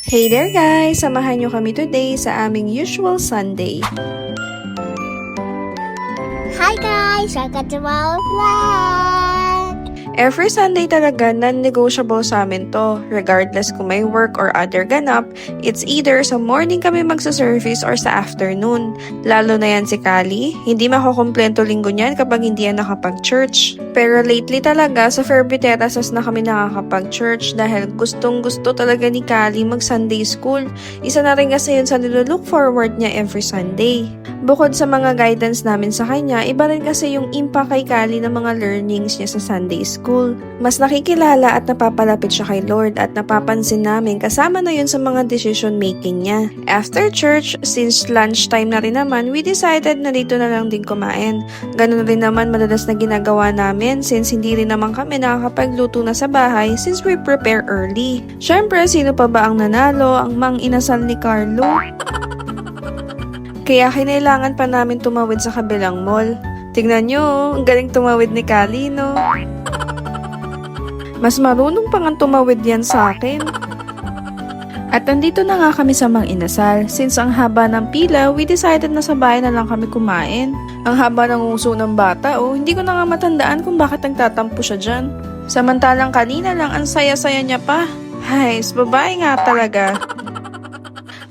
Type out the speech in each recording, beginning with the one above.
Hey there guys! Samahan nyo kami today sa aming usual Sunday. Hi guys! Welcome to our vlog! Every Sunday talaga, non-negotiable sa amin to. Regardless kung may work or other ganap, it's either sa morning kami magsa-service or sa afternoon. Lalo na yan si Kali, hindi makukomplento linggo niyan kapag hindi yan nakapag-church. Pero lately talaga, sa Ferbiteras na kami nakakapag-church dahil gustong-gusto talaga ni Kali mag-Sunday school. Isa na rin kasi yun sa nilook forward niya every Sunday. Bukod sa mga guidance namin sa kanya, iba rin kasi yung impact kay Kali ng mga learnings niya sa Sunday school. Mas nakikilala at napapalapit siya kay Lord at napapansin namin kasama na yun sa mga decision making niya. After church, since lunchtime na rin naman, we decided na dito na lang din kumain. Ganun rin naman madalas na ginagawa namin since hindi rin naman kami nakakapagluto na sa bahay since we prepare early. Syempre, sino pa ba ang nanalo? Ang mang inasal ni Carlo? Kaya kinailangan pa namin tumawid sa kabilang mall. Tingnan nyo, ang galing tumawid ni Kali, no? Mas marunong pa nga tumawid yan sa akin. At nandito na nga kami sa Mang Inasal. Since ang haba ng pila, we decided na sa bahay na lang kami kumain. Ang haba ng uso ng bata, hindi ko na nga matandaan kung bakit nagtatampo siya dyan. Samantalang kanina lang, ang saya-saya niya pa. Hay, babae nga talaga.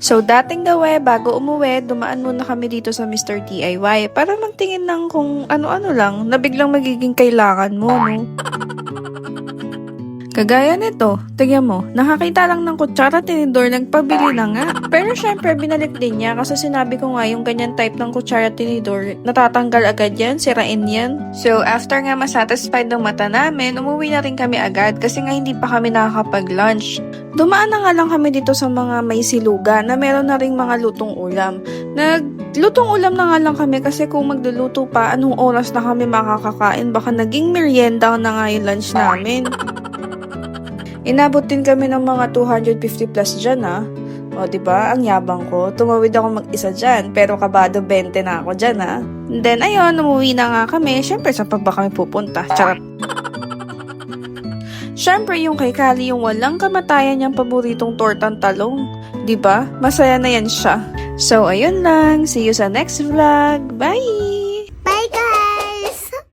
So, dating gawe, bago umuwi, dumaan muna kami dito sa Mr. DIY para magtingin ng kung ano-ano lang na biglang magiging kailangan mo, no? Kagaya nito, tingnan mo, nakakita lang ng kutsara tinidor, nagpabili na nga. Pero syempre, binalik din niya kasi sinabi ko nga yung ganyan type ng kutsara tinidor, natatanggal agad yan, sirain yan. So, after nga masatisfied ng mata namin, umuwi na rin kami agad kasi nga hindi pa kami nakakapag-lunch. Dumaan na nga lang kami dito sa mga may siluga na meron na ring mga lutong ulam. Naglutong ulam na nga lang kami kasi kung magluluto pa, anong oras na kami makakakain, baka naging merienda na nga yung lunch namin. Inabot din kami ng mga 250 plus dyan O diba, ang yabang ko. Tumawid ako mag-isa dyan, pero kabado 20 na ako dyan And then ayun, umuwi na nga kami. Syempre, saan pa ba kami pupunta? Charot. Syempre, yung kay Kali, yung walang kamatayan niyang paboritong tortang talong. Diba? Masaya na yan siya. So, ayun lang. See you sa next vlog. Bye!